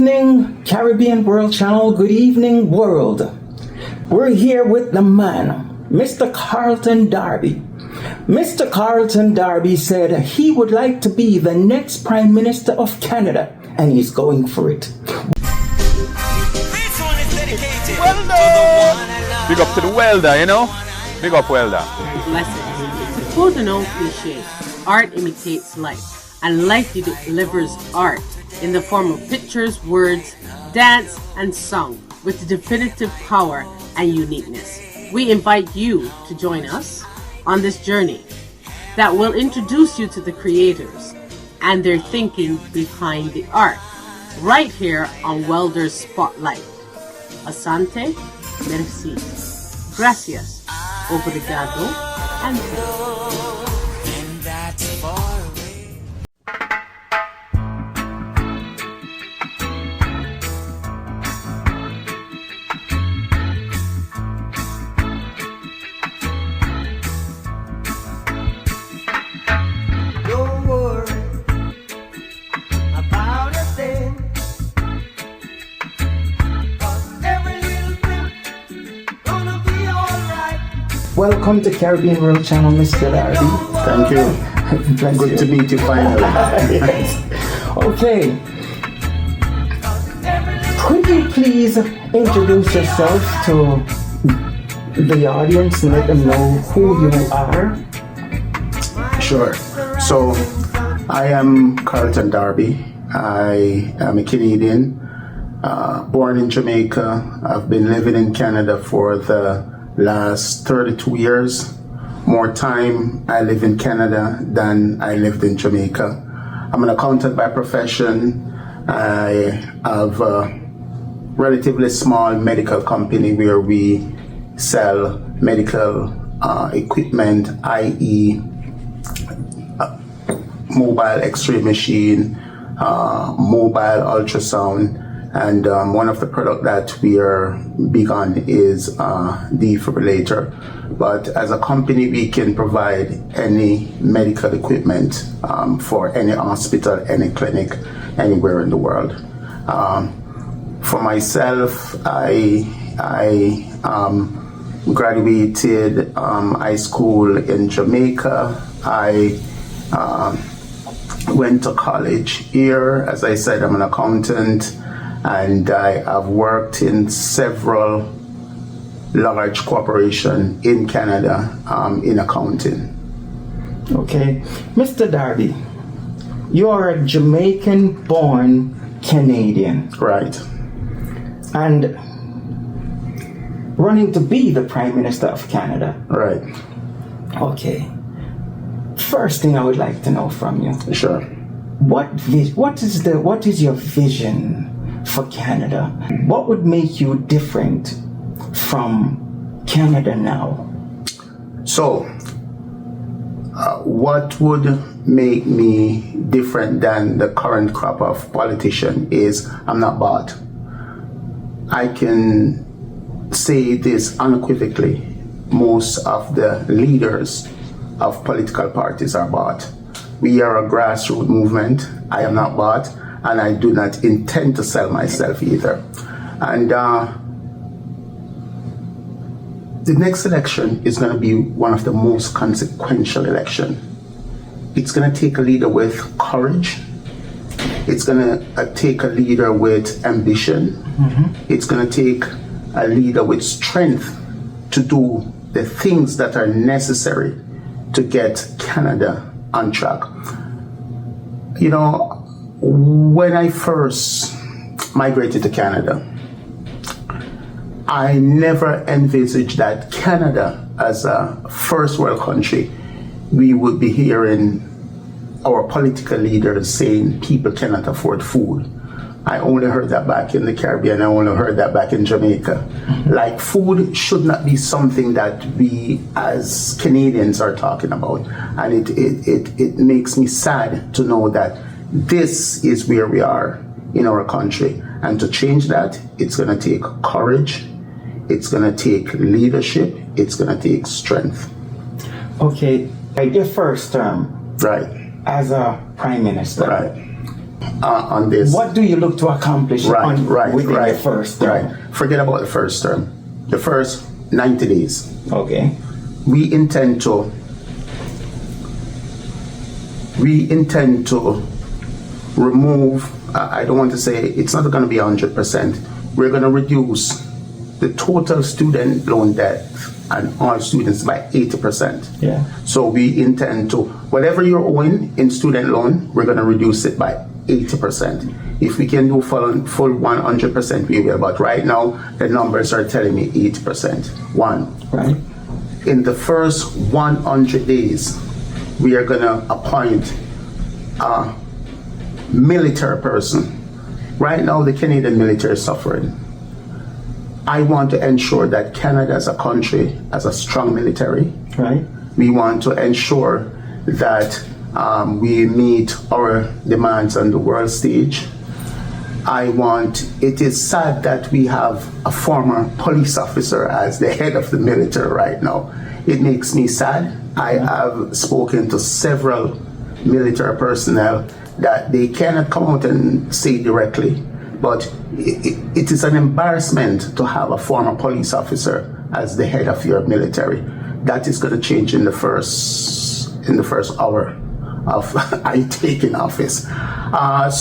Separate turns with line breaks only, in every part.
evening, Caribbean World Channel. Good evening, world. We're here with the man, Mr. Carlton Derby. Mr. Carlton Derby said he would like to be the next Prime Minister of Canada, and he's going for it.
Big up to the welder, you know? Big up welder.
Blessings. To quote an old cliche, art imitates life, and life delivers art in the form of pictures, words, dance, and song with definitive power and uniqueness. We invite you to join us on this journey that will introduce you to the creators and their thinking behind the art, right here on Welder's Spotlight. Asante, merci, gracias, obrigado, and
Welcome to Caribbean World Channel, Mr. Darby.
Thank you. Good to meet you finally.
Yes. Okay. Could you please introduce yourself to the audience and let them know who you are?
Sure. So, I am Carlton Derby. I am a Canadian, born in Jamaica. I've been living in Canada for the last 32 years. More time I live in Canada than I lived in Jamaica. I'm an accountant by profession. I have a relatively small medical company where we sell medical equipment, i.e. mobile x-ray machine, mobile ultrasound, and one of the products that we are big on is defibrillator. But as a company, we can provide any medical equipment for any hospital, any clinic, anywhere in the world. For myself, I graduated high school in Jamaica. I went to college here. As I said, I'm an accountant, and I have worked in several large corporations in Canada in accounting.
Okay. Mr. Derby, you are a Jamaican-born Canadian.
Right.
And running to be the Prime Minister of Canada.
Right.
Okay. First thing I would like to know from you.
Sure.
What is your vision for Canada? What would make you different from Canada now?
So, what would make me different than the current crop of politicians is I'm not bought. I can say this unequivocally. Most of the leaders of political parties are bought. We are a grassroots movement. I am not bought, and I do not intend to sell myself either. And the next election is going to be one of the most consequential elections. It's going to take a leader with courage. It's going to take a leader with ambition. Mm-hmm. It's going to take a leader with strength to do the things that are necessary to get Canada on track. You know, when I first migrated to Canada, I never envisaged that Canada, as a first world country, we would be hearing our political leaders saying people cannot afford food. I only heard that back in the Caribbean. I only heard that back in Jamaica. Mm-hmm. Like, food should not be something that we as Canadians are talking about. And it makes me sad to know that this is where we are in our country. And to change that, it's going to take courage. It's going to take leadership. It's going to take strength.
Okay, your first term.
Right.
As a Prime Minister.
Right. on this.
What do you look to accomplish within the first term?
Right. Forget about the first term. The first 90 days.
Okay.
We intend to remove, I don't want to say, it's not going to be 100%. We're going to reduce the total student loan debt and all students by 80%.
Yeah.
So we intend to, whatever you're owing in student loan, we're going to reduce it by 80%. If we can do full 100%, we will. But right now, the numbers are telling me 80%.
Right.
In the first 100 days, we are going to appoint a military person. Right now, the Canadian military is suffering. I want to ensure that Canada as a country has a strong military.
Right.
We want to ensure that we meet our demands on the world stage. It is sad that we have a former police officer as the head of the military right now. It makes me sad. I have spoken to several military personnel that they cannot come out and say directly, but it is an embarrassment to have a former police officer as the head of your military. That is going to change in the first hour of I taking office.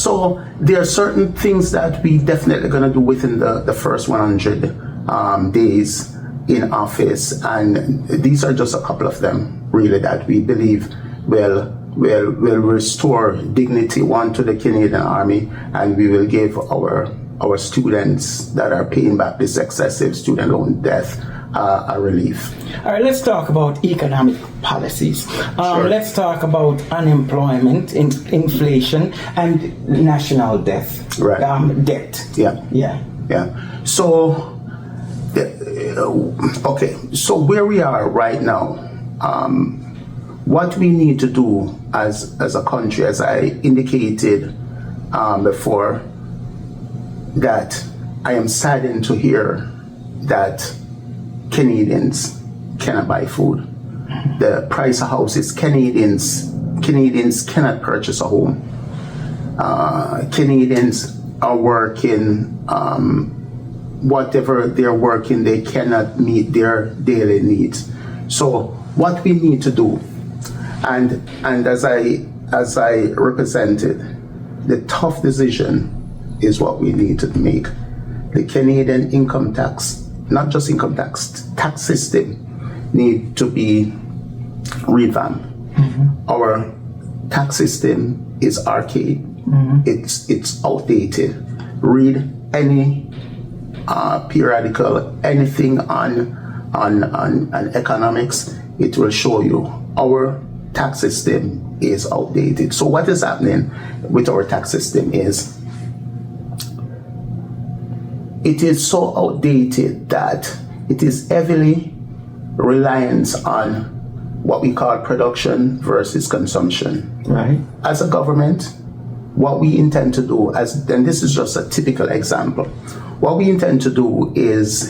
So there are certain things that we definitely going to do within the first 100 days in office, and these are just a couple of them really that we believe will restore dignity, one, to the Canadian Army, and we will give our students that are paying back this excessive student loan debt a relief.
All right, let's talk about economic policies.
Sure.
Let's talk about unemployment, inflation, and national debt.
Right.
Debt.
Yeah. So, okay. So where we are right now, what we need to do as a country, as I indicated before, that I am saddened to hear that Canadians cannot buy food. The price of houses, Canadians cannot purchase a home. Canadians are working, whatever they're working, they cannot meet their daily needs. So what we need to do, and as I represented, the tough decision is what we need to make. The Canadian income tax, not just income tax system need to be revamped. Our tax system is archaic. It's outdated. Read any periodical, anything on economics, it will show you our tax system is outdated. So what is happening with our tax system is it is so outdated that it is heavily reliant on what we call production versus consumption.
Right.
As a government, what we intend to do, and this is just a typical example, what we intend to do is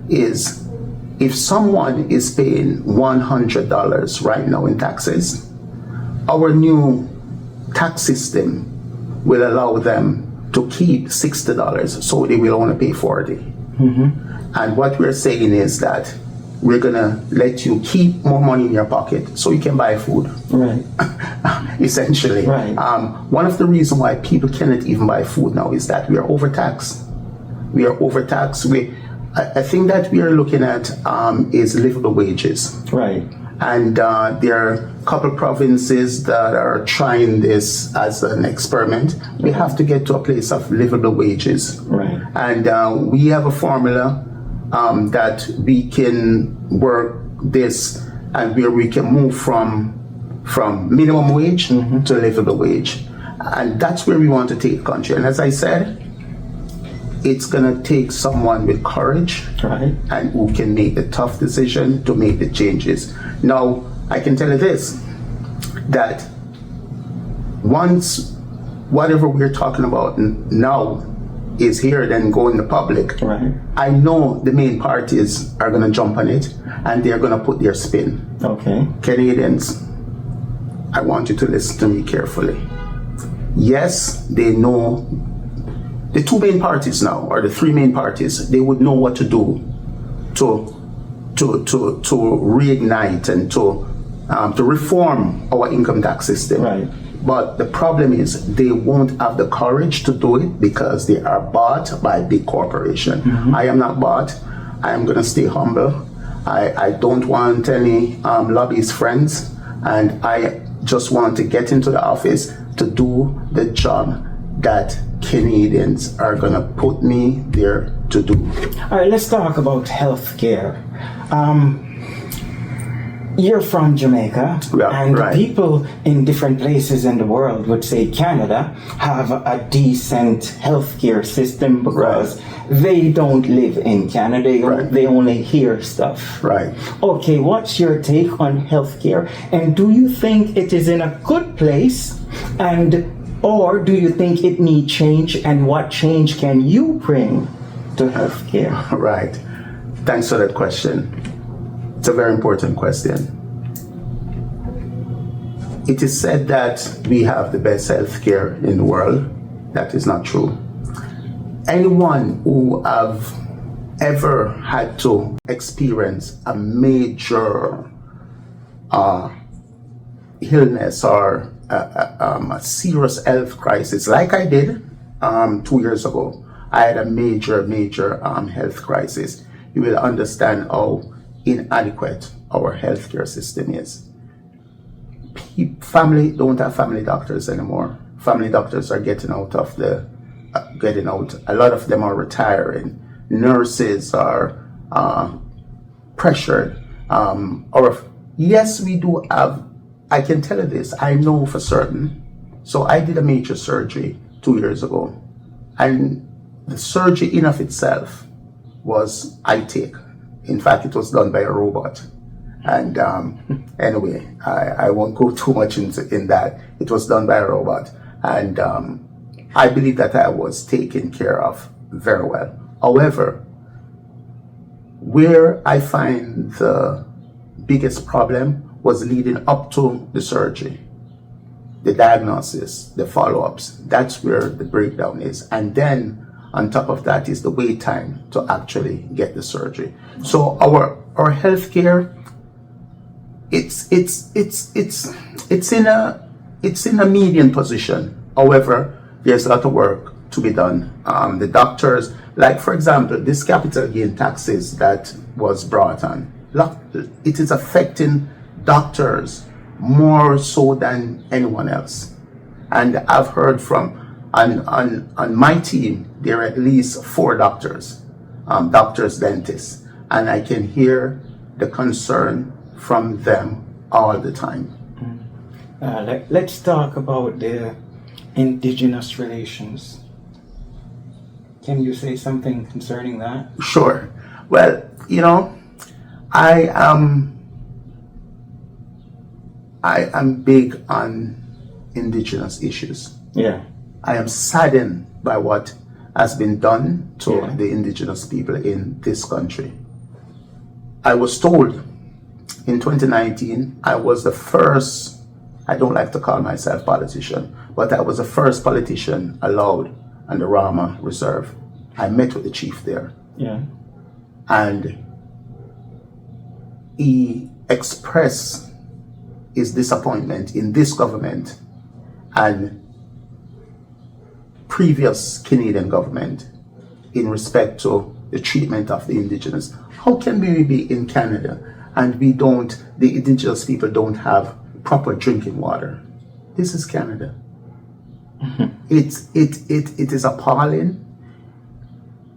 if someone is paying $100 right now in taxes, our new tax system will allow them to keep $60, so they will only pay $40. And what we're saying is that we're gonna let you keep more money in your pocket so you can buy food.
Right.
Essentially.
Right.
One of the reasons why people cannot even buy food now is that we are overtaxed. I think that we are looking at is livable wages.
Right.
And there are a couple provinces that are trying this as an experiment. We have to get to a place of livable wages.
Right.
And we have a formula that we can work this, and where we can move from minimum wage to livable wage. And that's where we want to take the country. And as I said, it's gonna take someone with courage,
right,
and who can make the tough decision to make the changes. Now, I can tell you this, that once whatever we're talking about now is here, then go in the public,
right,
I know the main parties are gonna jump on it and they're gonna put their spin.
Okay.
Canadians, I want you to listen to me carefully. Yes, they know the two main parties now, or the three main parties. They would know what to do to reignite and to reform our income tax system.
Right.
But the problem is they won't have the courage to do it because they are bought by big corporation. I am not bought. I am going to stay humble. I don't want any lobbyist friends, and I just want to get into the office to do the job that Canadians are going to put me there to do.
All right, let's talk about healthcare. You're from Jamaica,
Yeah,
and
right.
people in different places in the world would say Canada have a decent healthcare system because they don't live in Canada.
Right.
They only hear stuff.
Right.
Okay, what's your take on healthcare? And do you think it is in a good place, or do you think it needs change? And what change can you bring to healthcare?
Right. Thanks for that question. It's a very important question. It is said that we have the best healthcare in the world. That is not true. Anyone who have ever had to experience a major illness or a serious health crisis, like I did 2 years ago, I had a major health crisis. You will understand how inadequate our healthcare system is. Family don't have family doctors anymore. Family doctors are getting out. A lot of them are retiring. Nurses are pressured. Yes, we do have. I can tell you this. I know for certain. So I did a major surgery 2 years ago, and the surgery in of itself was high tech. In fact, it was done by a robot. And anyway, I won't go too much in that. It was done by a robot. And I believe that I was taken care of very well. However, where I find the biggest problem was leading up to the surgery. The diagnosis, the follow-ups, that's where the breakdown is. And then on top of that is the wait time to actually get the surgery. So our healthcare, it's in a median position. However, there's a lot of work to be done. The doctors, like for example, this capital gain taxes that was brought on, it is affecting doctors more so than anyone else. And I've heard from on my team, there are at least 4 doctors, dentists, and I can hear the concern from them all the time.
Let's talk about the Indigenous relations. Can you say something concerning that?
Sure. Well, I am big on Indigenous issues.
Yeah.
I am saddened by what has been done to the Indigenous people in this country. I was told in 2019, I was the first, I don't like to call myself politician, but I was the first politician allowed on the Rama Reserve. I met with the chief there.
Yeah.
And he expressed his disappointment in this government and previous Canadian government in respect to the treatment of the Indigenous. How can we be in Canada and the Indigenous people don't have proper drinking water? This is Canada. It is appalling.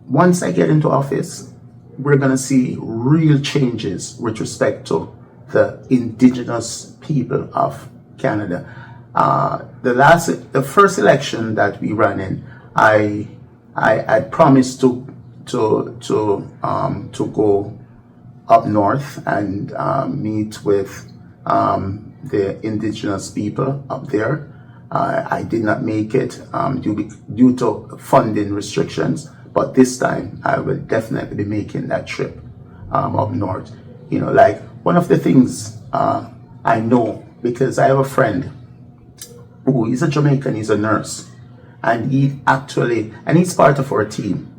Once I get into office, we're going to see real changes with respect to the Indigenous people of Canada. The first election that we ran in, I promised to go up north and meet with the Indigenous people up there. I did not make it due to funding restrictions, but this time I will definitely be making that trip up north. Like one of the things I know, because I have a friend who is a Jamaican, he's a nurse, and he's part of our team.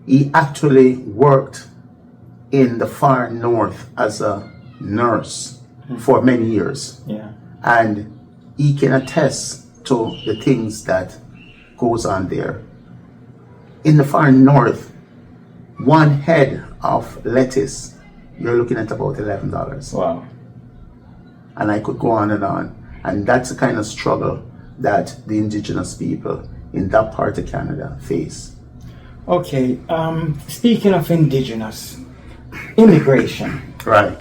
He actually worked in the far north as a nurse for many years.
Yeah.
And he can attest to the things that goes on there. In the far north, one head of lettuce, you're looking at about $11.
Wow.
And I could go on. And that's the kind of struggle that the Indigenous people in that part of Canada face.
Okay, speaking of Indigenous, immigration.
Right.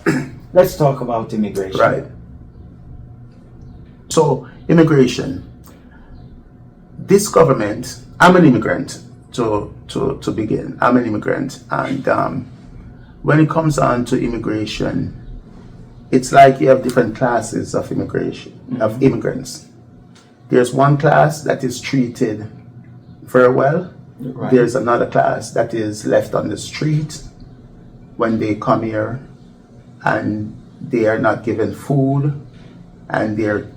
Let's talk about immigration.
Right. So, immigration. This government, I'm an immigrant to begin. I'm an immigrant. And when it comes on to immigration, it's like you have different classes of immigration, of immigrants. There's one class that is treated very well.
Right.
There's another class that is left on the street when they come here, and they are not given food, and they're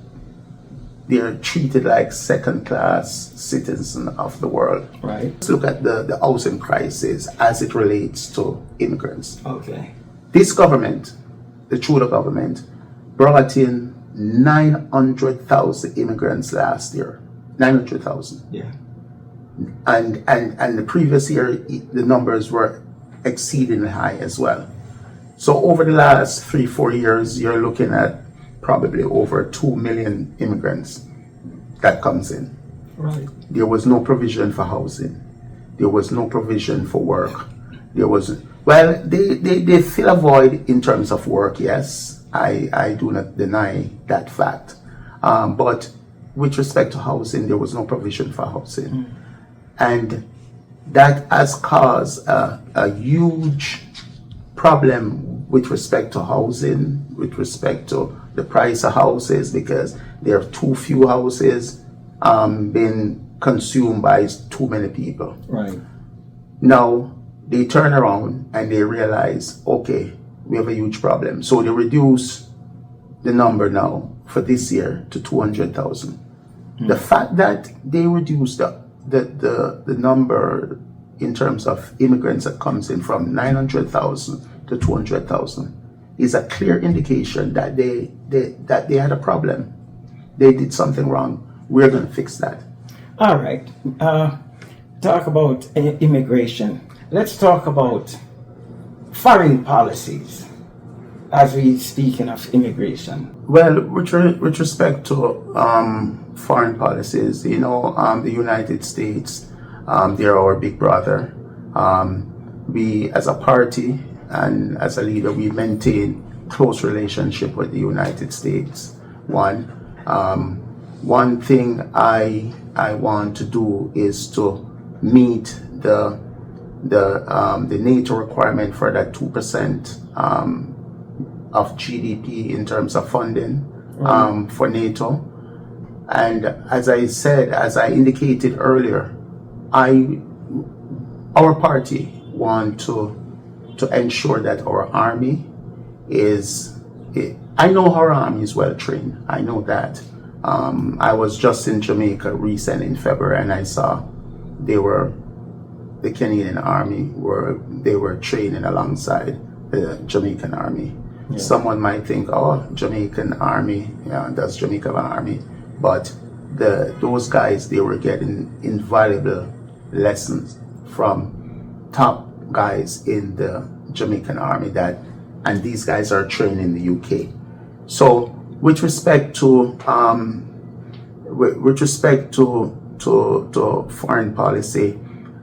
treated like second-class citizens of the world.
Right.
Let's look at the housing crisis as it relates to immigrants.
Okay.
This government, the Trudeau government, brought in 900,000 immigrants last year. 900,000.
Yeah.
And the previous year, the numbers were exceedingly high as well. So over the last 3-4 years, you're looking at probably over 2 million immigrants that comes in.
Right.
There was no provision for housing. There was no provision for work. They fill a void in terms of work, yes. I do not deny that fact. But with respect to housing, there was no provision for housing. And that has caused a huge problem with respect to housing, with respect to the price of houses, because there are too few houses being consumed by too many people.
Right.
Now, they turn around and they realize, okay, we have a huge problem. So they reduce the number now for this year to 200,000. The fact that they reduce the number in terms of immigrants that comes in from 900,000 to 200,000 is a clear indication that they had a problem. They did something wrong. We're going to fix that.
All right. Talk about immigration. Let's talk about foreign policies as we speaking of immigration.
Well, with respect to foreign policies, the United States, they're our big brother. We, as a party and as a leader, we maintain close relationship with the United States. One thing I want to do is to meet the NATO requirement for that 2% of GDP in terms of funding for NATO. And as I indicated earlier, our party want to ensure that our army I know our army is well trained. I know that. I was just in Jamaica recently in February, and I saw the Canadian army they were training alongside the Jamaican army. Yeah. Someone might think, oh, Jamaican army, that's Jamaican army. But those guys, they were getting invaluable lessons from top guys in the Jamaican army and these guys are trained in the UK. So with respect to foreign policy,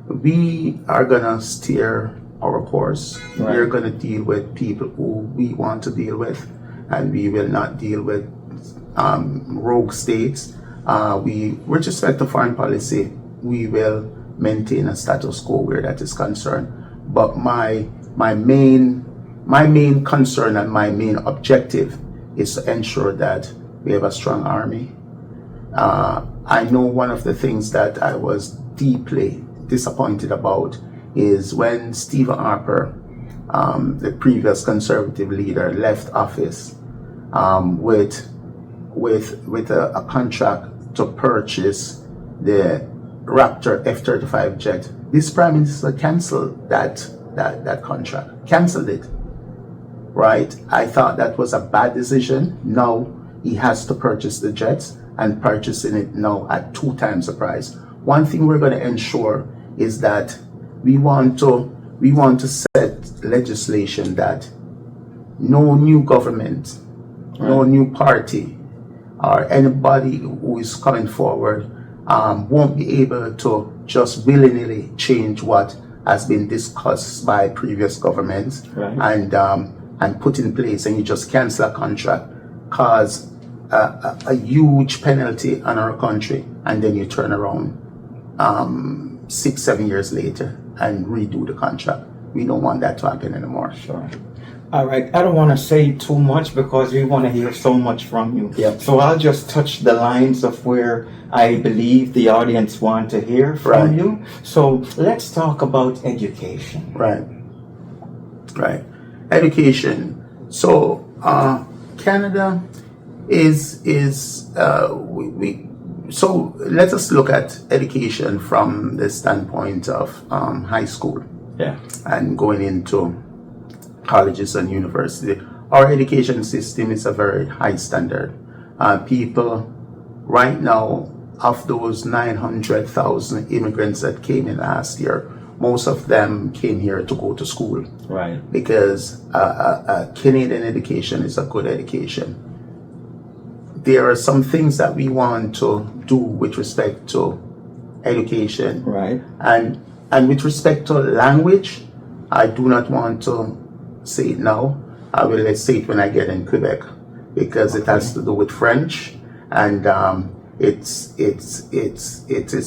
we are gonna steer our course.
Right.
We're gonna deal with people who we want to deal with, and we will not deal with rogue states. With respect to foreign policy, we will maintain a status quo where that is concerned. But my main concern and my main objective is to ensure that we have a strong army. I know one of the things that I was deeply disappointed about is when Stephen Harper, the previous Conservative leader, left office with with a contract to purchase the Raptor F-35 jet. This Prime Minister canceled that contract, canceled it, right? I thought that was a bad decision. Now he has to purchase the jets, and purchasing it now at 2 times the price. One thing we're going to ensure is that we want to set legislation that no new government, no new party, or anybody who is coming forward won't be able to just willy-nilly change what has been discussed by previous governments, and put in place, and you just cancel a contract, cause a huge penalty on our country, and then you turn around 6-7 years later and redo the contract. We don't want that to happen anymore.
Sure. All right. I don't want to say too much because we want to hear so much from you.
Yep.
So I'll just touch the lines of where I believe the audience want to hear from you. So let's talk about education.
Right. Education. So Canada is so let us look at education from the standpoint of high school, and going into colleges and university. Our education system is a very high standard. People right now, of those 900,000 immigrants that came in last year, most of them came here to go to school.
Right.
Because Canadian education is a good education. There are some things that we want to do with respect to education.
Right.
And with respect to language, I do not want to say it now. I will say it when I get in Quebec, because it has to do with French, and it's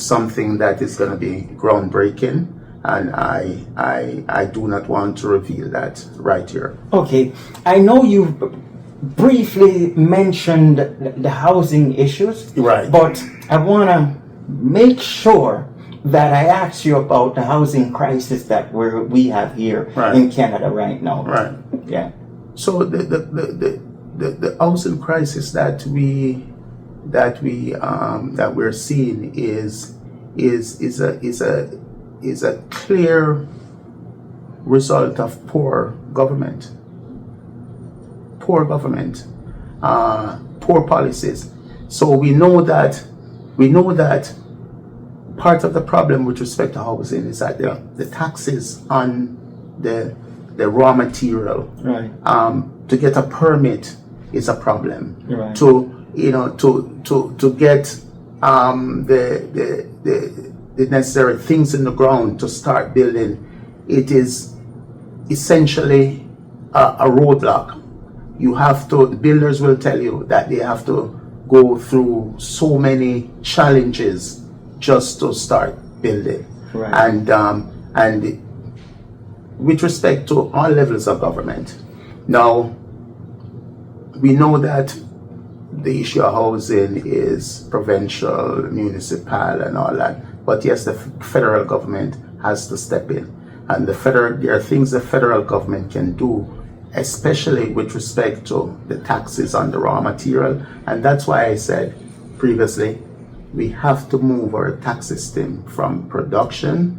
something that is going to be groundbreaking, and I do not want to reveal that right here.
Okay, I know you briefly mentioned the housing issues,
Right.
but I want to make sure that I ask you about the housing crisis that we have here in Canada right now.
Right.
Yeah.
So the housing crisis that we're seeing is a clear result of poor government, poor policies. So we know that part of the problem with respect to housing is that the taxes on the raw material, to get a permit is a problem.
Right.
To get the necessary things in the ground to start building, it is essentially a roadblock. The builders will tell you that they have to go through so many challenges just to start building.
Right.
And with respect to all levels of government, now we know that the issue of housing is provincial, municipal, and all that. But yes, the federal government has to step in, and there are things the federal government can do, especially with respect to the taxes on the raw material. And that's why I said previously, we have to move our tax system from production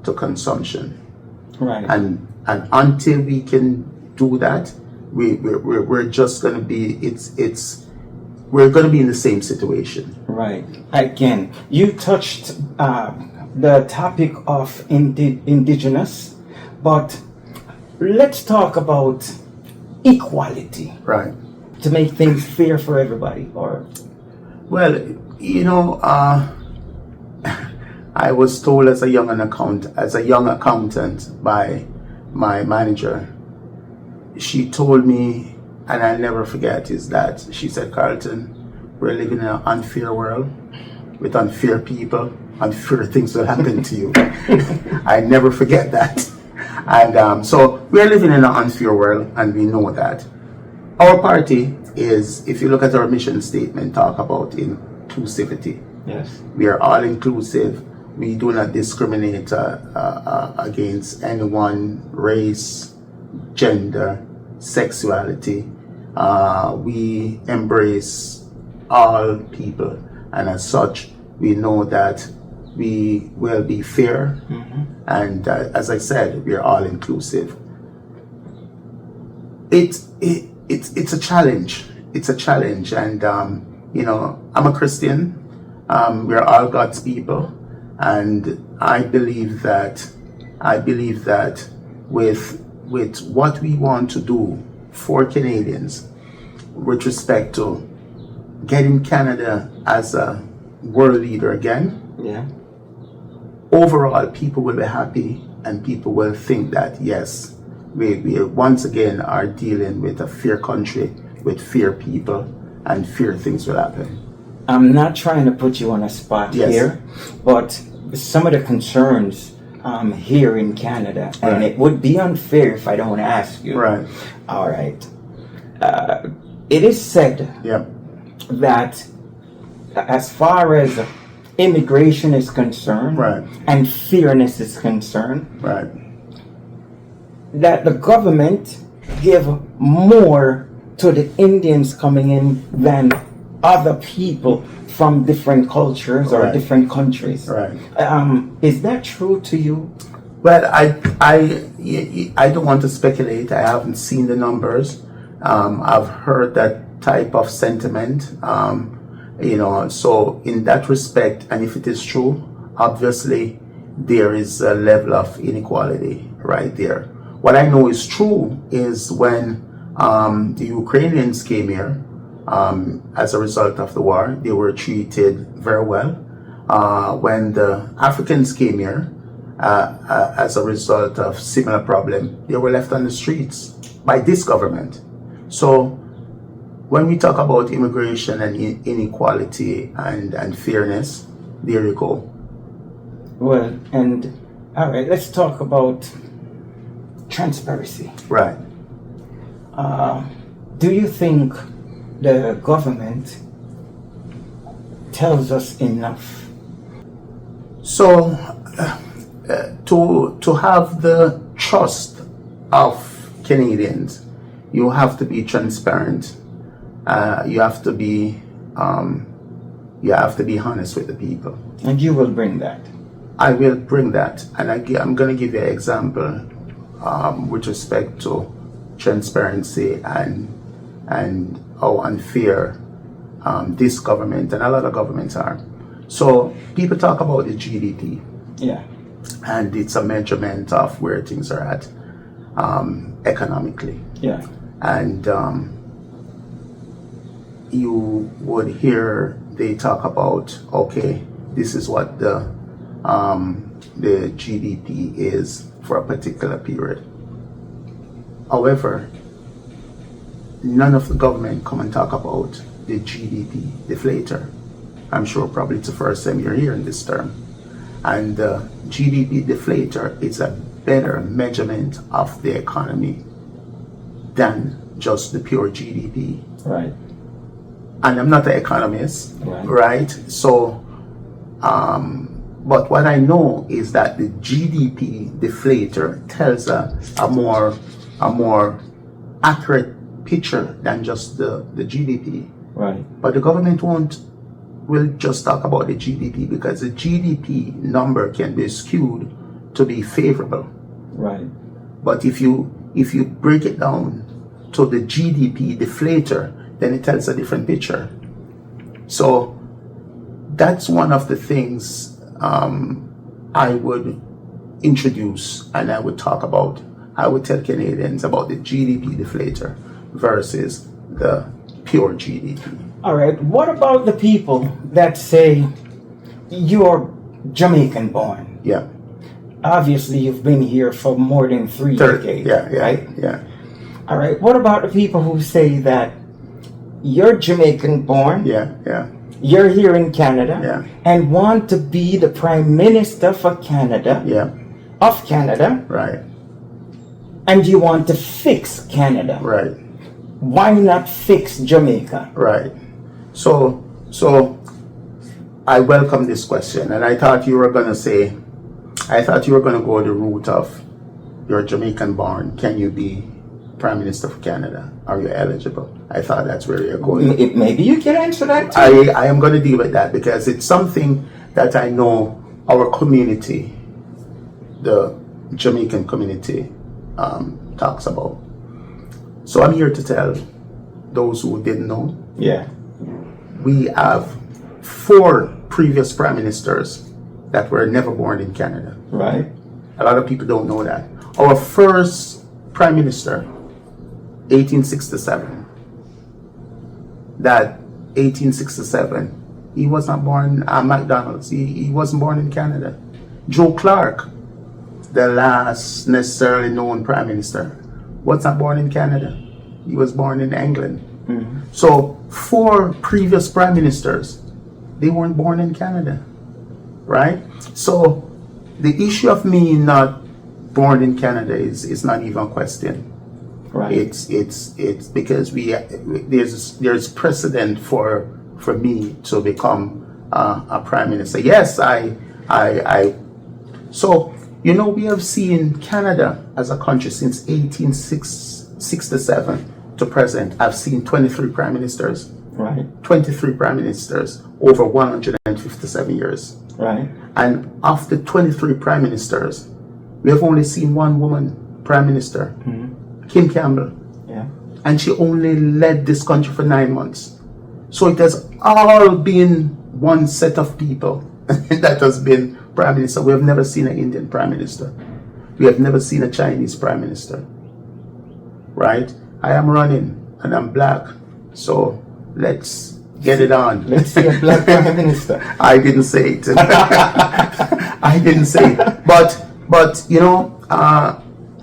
to consumption.
Right.
And until we can do that, we're just going to be we're going to be in the same situation.
Right. Again, you touched the topic of Indigenous, but let's talk about equality.
Right.
To make things fair for everybody.
Well, I was told as a young accountant by my manager. She told me, and I'll never forget, is that she said, "Carlton, we're living in an unfair world with unfair people. Unfair things will happen to you." I never forget that. And so we're living in an unfair world, and we know that. Our party is, if you look at our mission statement, talk about inclusivity.
Yes.
We are all inclusive. We do not discriminate against anyone, race, gender, sexuality. We embrace all people, and as such, we know that we will be fair, and as I said, we are all inclusive. It's a challenge. It's a challenge, and I'm a Christian. We're all God's people, and I believe that with what we want to do for Canadians, with respect to getting Canada as a world leader again, overall people will be happy, and people will think that yes, we once again are dealing with a fair country, with fair people, and fair things will happen.
I'm not trying to put you on a spot here, but some of the concerns here in Canada, and it would be unfair if I don't ask you.
Right.
All right. It is said that as far as immigration is concerned, and fairness is concerned, that the government give more to the Indians coming in than other people from different cultures or different countries. Is that true to you?
Well, I don't want to speculate. I haven't seen the numbers. I've heard that type of sentiment. So in that respect, and if it is true, obviously there is a level of inequality right there. What I know is true is when the Ukrainians came here, as a result of the war, they were treated very well. When the Africans came here, as a result of similar problem, they were left on the streets by this government. So when we talk about immigration and inequality and fairness, there you go.
Well, and all right, let's talk about transparency.
Right.
Do you think the government tells us enough?
So to have the trust of Canadians, you have to be transparent. You have to be honest with the people.
And you will bring that.
I will bring that, and I'm going to give you an example with respect to transparency and how unfair this government and a lot of governments are. So people talk about the GDP. And it's a measurement of where things are at economically. And you would hear they talk about, okay, this is what the GDP is for a particular period. However, none of the government come and talk about the GDP deflator. I'm sure probably it's the first time you're hearing this term. And the GDP deflator is a better measurement of the economy than just the pure GDP.
Right.
And I'm not an economist, right? So, but what I know is that the GDP deflator tells a more accurate picture than just the GDP.
Right.
But the government will just talk about the GDP because the GDP number can be skewed to be favorable.
Right.
But if you break it down to the GDP deflator, then it tells a different picture. So that's one of the things I would introduce and I would talk about. I would tell Canadians about the GDP deflator versus the pure GDP.
All right. What about the people that say you're Jamaican born?
Yeah.
Obviously, you've been here for more than 3 decades. Right?
Yeah.
All right. What about the people who say that you're Jamaican born?
Yeah.
You're here in Canada and want to be the Prime Minister for Canada. Of Canada.
Right.
And you want to fix Canada.
Right.
Why not fix Jamaica?
Right. So I welcome this question, and I thought you were going to go the route of you're Jamaican born. Can you be Prime Minister for Canada? Are you eligible? I thought that's where you're going.
Maybe you can answer that too.
I am going to deal with that because it's something that I know our community, the Jamaican community, talks about. So I'm here to tell those who didn't know.
Yeah.
We have 4 previous prime ministers that were never born in Canada.
Right.
A lot of people don't know that. Our first prime minister, 1867. That 1867, he was not born at McDonald's. He wasn't born in Canada. Joe Clark, the last necessarily known prime minister, was not born in Canada. He was born in England.
Mm-hmm.
So 4 previous prime ministers, they weren't born in Canada, right? So the issue of me not born in Canada is not even a question.
Right.
It's because there's precedent for me to become a prime minister. Yes, I so we have seen Canada as a country since 1867 to present. I've seen 23 prime ministers.
Right.
23 prime ministers over 157 years.
Right.
And after 23 prime ministers, we have only seen one woman prime minister, Kim Campbell.
Yeah.
And she only led this country for 9 months. So it has all been one set of people that has been prime minister. We have never seen an Indian prime minister. We have never seen a Chinese prime minister. Right? I am running and I'm black. So let's get it on.
Let's see a black prime minister.
I didn't say it. I didn't say it. But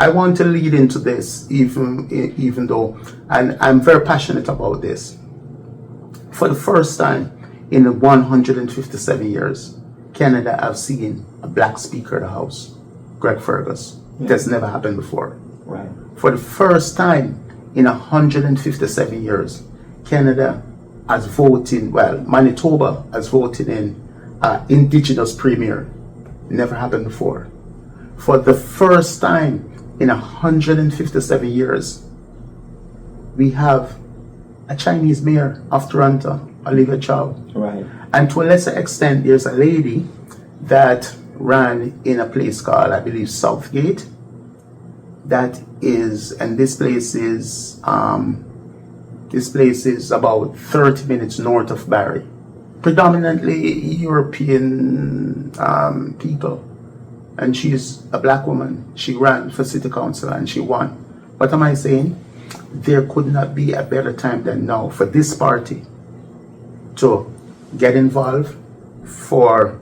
I want to lead into this, even though, and I'm very passionate about this. For the first time in the 157 years, Canada have seen a black Speaker of the House, Greg Fergus. It has never happened before.
Right.
For the first time in 157 years, Canada has voted, Manitoba has voted in Indigenous Premier. Never happened before. For the first time in 157 years, we have a Chinese mayor of Toronto, Olivia Chow.
Right.
And to a lesser extent, there's a lady that ran in a place called, I believe, Southgate. That is, and this place is about 30 minutes north of Barrie. Predominantly European people. And she's a black woman. She ran for city council and she won. What am I saying? There could not be a better time than now for this party to get involved, for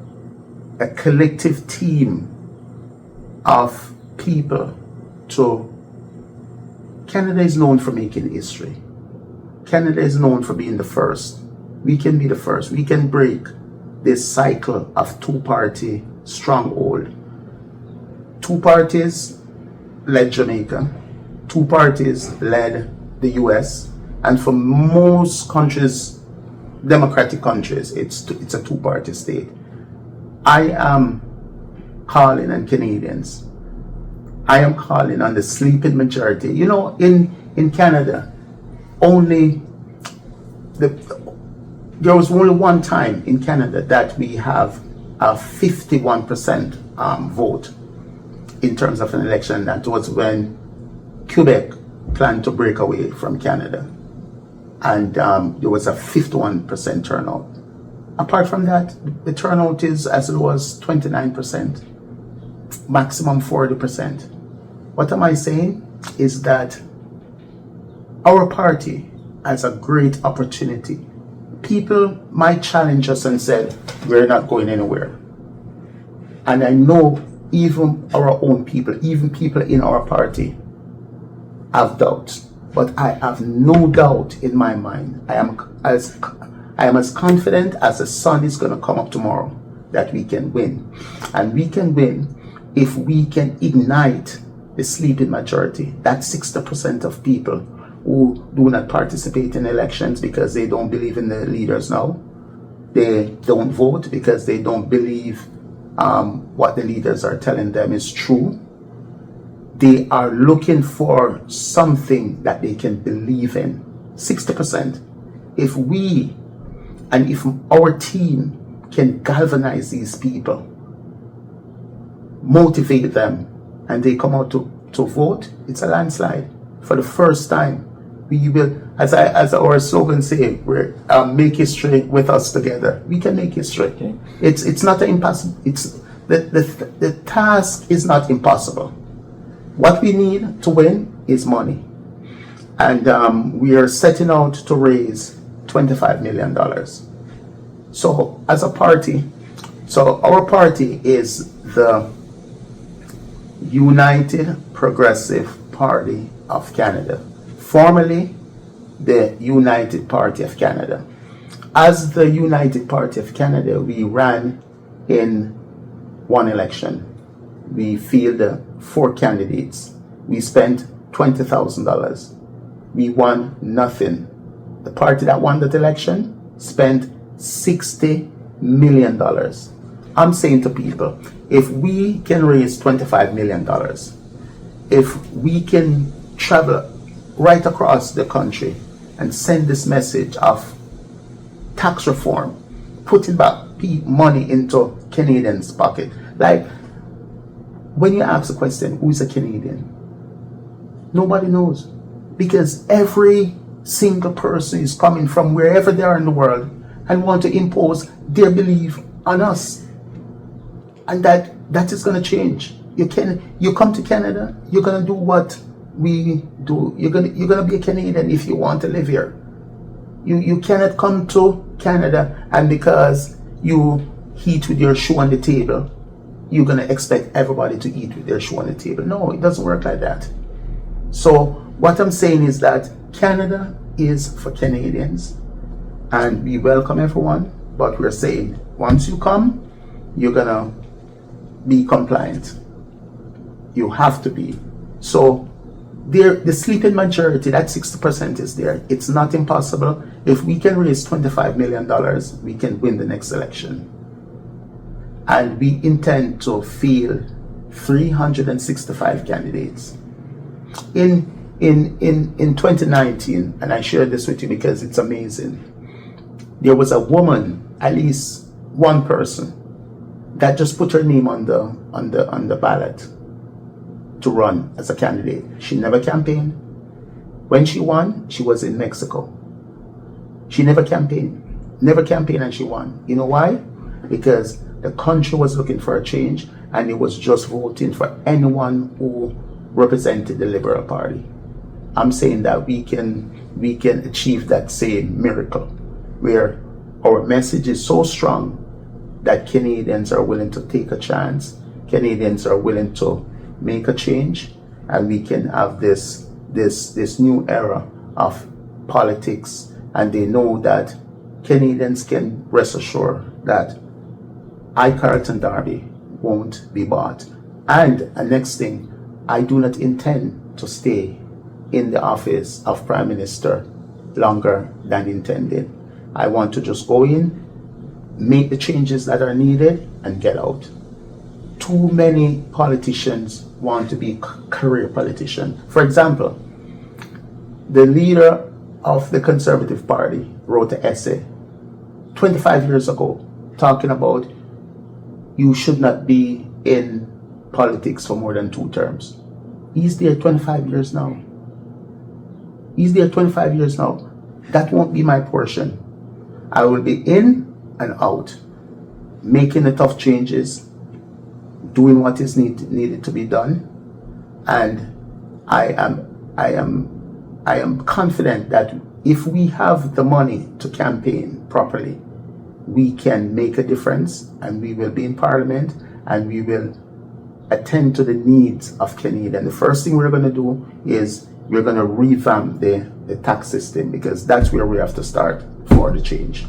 a collective team of people to... Canada is known for making history. Canada is known for being the first. We can be the first. We can break this cycle of two-party stronghold. 2 parties led Jamaica. 2 parties led the US. And for most countries, democratic countries, it's a 2-party state. I am calling on Canadians. I am calling on the sleeping majority. In Canada, there was only one time in Canada that we have a 51% vote in terms of an election. That was when Quebec planned to break away from Canada. And there was a 51% turnout. Apart from that, the turnout is as low as 29%, maximum 40%. What am I saying is that our party has a great opportunity. People might challenge us and said, we're not going anywhere. And I know even our own people, even people in our party, have doubts. But I have no doubt in my mind. I am as confident as the sun is going to come up tomorrow that we can win. And we can win if we can ignite the sleeping majority, that 60% of people who do not participate in elections because they don't believe in the leaders now. They don't vote because they don't believe what the leaders are telling them is true. they are looking for something that they can believe in. 60%. If we and if our team can galvanize these people, motivate them, and they come out to vote, it's a landslide. For the first time, we will, as our slogan say, we're make history with us together. We can make history.
Okay.
It's not impossible. It's the task is not impossible. What we need to win is money, and we are setting out to raise $25 million. So as a party, our party is the United Progressive Party of Canada, formerly the United Party of Canada. As the United Party of Canada, we ran in one election. We fielded 4 candidates. We spent $20,000. We won nothing. The party that won that election spent $60 million. I'm saying to people, if we can raise $25 million, if we can travel right across the country and send this message of tax reform, putting back money into Canadians' pocket. Like, when you ask the question, who's a Canadian? Nobody knows. Because every single person is coming from wherever they are in the world and want to impose their belief on us. And that is going to change. You come to Canada, you're going to do what we do. You're gonna be a Canadian if you want to live here. You cannot come to Canada and because you eat with your shoe on the table, you're gonna expect everybody to eat with their shoe on the table. No, it doesn't work like that. So what I'm saying is that Canada is for Canadians, and we welcome everyone. But we're saying once you come, you're gonna be compliant. You have to be. So the sleeping majority, that 60% is there. It's not impossible. If we can raise $25 million, we can win the next election. And we intend to field 365 candidates. In 2019, and I share this with you because it's amazing, there was a woman, at least one person, that just put her name on the ballot to run as a candidate. She never campaigned. When she won, she was in Mexico. She never campaigned and she won. You know why? Because the country was looking for a change, and it was just voting for anyone who represented the Liberal Party. I'm saying that we can achieve that same miracle, where our message is so strong that Canadians are willing to take a chance. Canadians are willing to make a change, and we can have this new era of politics, and they know that Canadians can rest assured that Carlton Derby won't be bought. And the next thing, I do not intend to stay in the office of Prime Minister longer than intended. I want to just go in, make the changes that are needed, and get out. Too many politicians want to be career politicians. For example, the leader of the Conservative Party wrote an essay 25 years ago talking about you should not be in politics for more than 2 terms. He's there 25 years now. That won't be my portion. I will be in and out, making the tough changes, doing what is needed to be done, and I am confident that if we have the money to campaign properly, we can make a difference, and we will be in Parliament, and we will attend to the needs of Canada. The first thing we're going to do is we're going to revamp the tax system, because that's where we have to start for the change.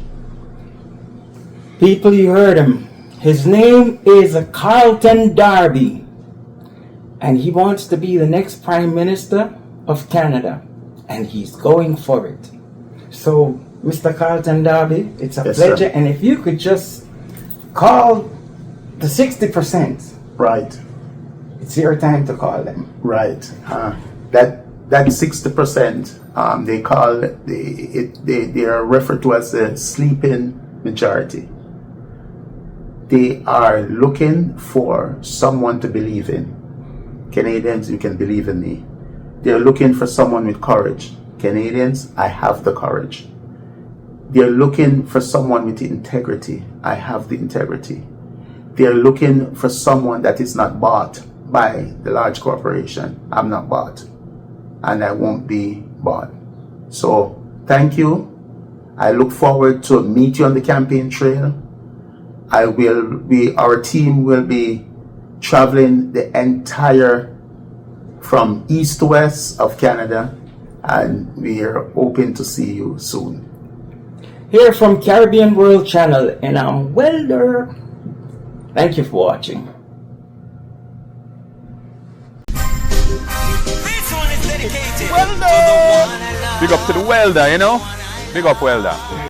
People, you heard him. His name is Carlton Derby, and he wants to be the next Prime Minister of Canada, and he's going for it. So, Mr. Carlton Derby, it's a pleasure,
sir.
and if you could just call the 60%.
Right.
It's your time to call them.
Right. That 60%, they call they are referred to as the sleeping majority. They are looking for someone to believe in. Canadians, you can believe in me. They're looking for someone with courage. Canadians, I have the courage. They're looking for someone with integrity. I have the integrity. They're looking for someone that is not bought by the large corporation. I'm not bought, and I won't be bought. So thank you. I look forward to meet you on the campaign trail. Our team will be traveling the entire from east to west of Canada, and we are hoping to see you soon.
Here from Caribbean World Channel, and I'm Welder. Thank you for watching.
Big up to the welder, you know? Big up welder.